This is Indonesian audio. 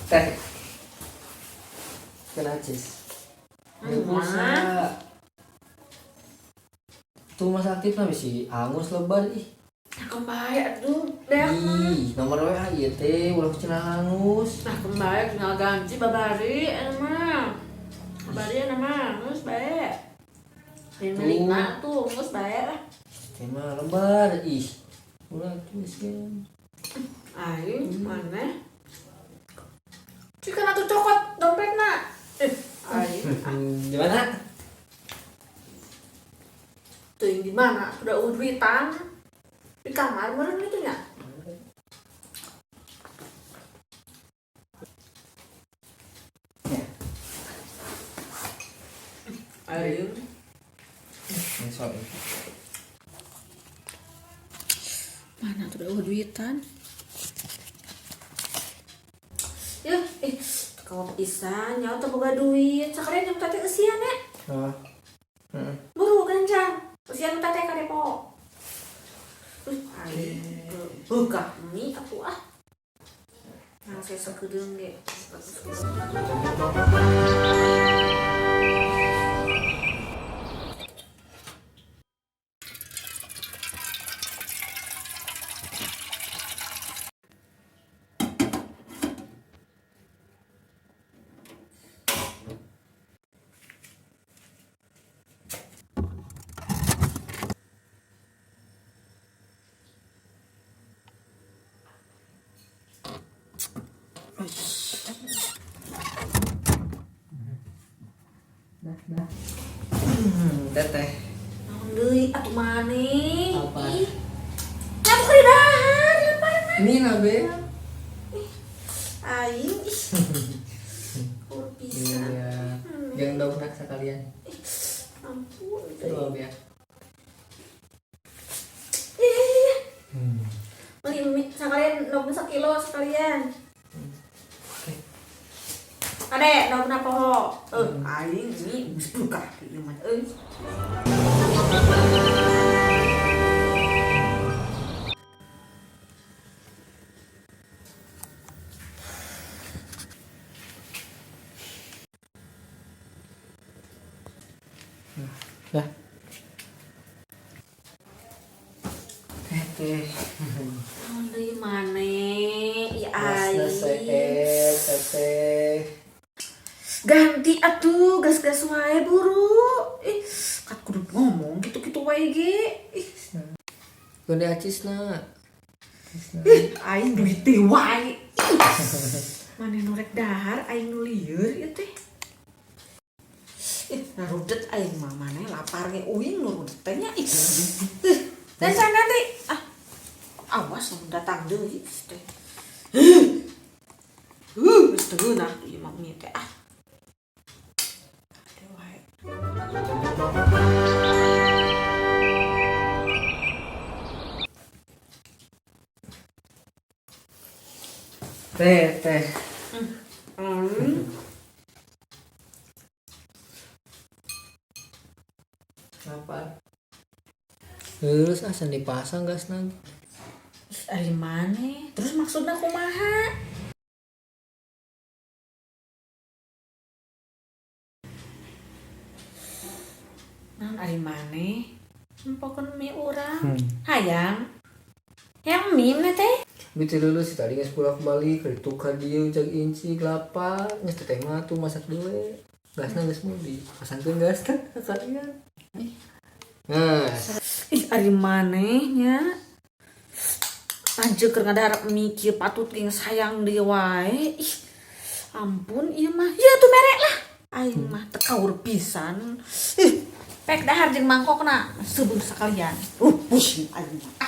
Teh. Kena cis. Pulsa. Tuh mas aktif lah sih, angus lebar ih. Nah kembali aduh deh. Ih, nomor WA ieu teh ulah cenah angus. Nah kembali tinggal ganti babari emang. Babari nama ngus bae. Ini milikna tuh ngus bae lah. Teh mah lebar ih. Ulah tuliskeun. Aing mana? Cikan atuh cokot dompetna. Aing. Gimana? Tuh yang di mana? Udah duitan di kamar meureun itu nya. Ayo. Sorry. Mana tuh udah duitan? Ya, kalau pisan nyawa teu boga duit, sakalian yang tadi eusian ya. Oh. Buru ganjang. Eusian tadi ka depo. Aing buka mie atuh ah. Nang saya sakedeung ge. Teteh. Naon deui atuh maneh? Apa? Ih. Nyamuk di dahar, lemparna. Ini nabe. Aing ih. Kur pisan. Iya. Yang daun nak sekalian. Ampun. Coba ya. Iya. Beli mie sekalian daun 1 kilo sekalian. Ade, daun apa ho? Aing ini buka ieu mah Dah. Teteh. naon deui maneh? Ya Aing. aing. Teteh. Ganti atuh, gas-gas wae buru. Ih, kat kudu ngomong gitu-gitu wae ge. Ih, Gede acisna. aing duit teh wae. Maneh norek dahar aing nu lieur ieu teh. Narudet aing mah maneh lapar ge uing nu rudet teh nya. Dan nanti ah. Awas mun datang deui teh. Geus teu nah ieu mah mie teh ah. Ade wae. Teteh. Apa? Terus asan dipasang gas nang. Ari maneh? Terus maksudna kumaha? Naon ari maneh? Empokeun mie urang. Hayang. Yang mie na teh? Bitu dulu sih tadi geus pulang kembali ke tukar dieu cek inci kelapa geus teh mah tuh masak dewe. Gasna geus mudi. Pasangkeun gas teh sekalian. Nah, Ih ari manehnya? Lanjut keur ngadahar mikir patut geus sayang deui wae. Ih. Ampun ieu mah. Ya tuh merek lah. Aing mah teu kaur pisan. Ih, pek dahar jeung mangkokna. Seubeuh sakalian. Pusing aing mah.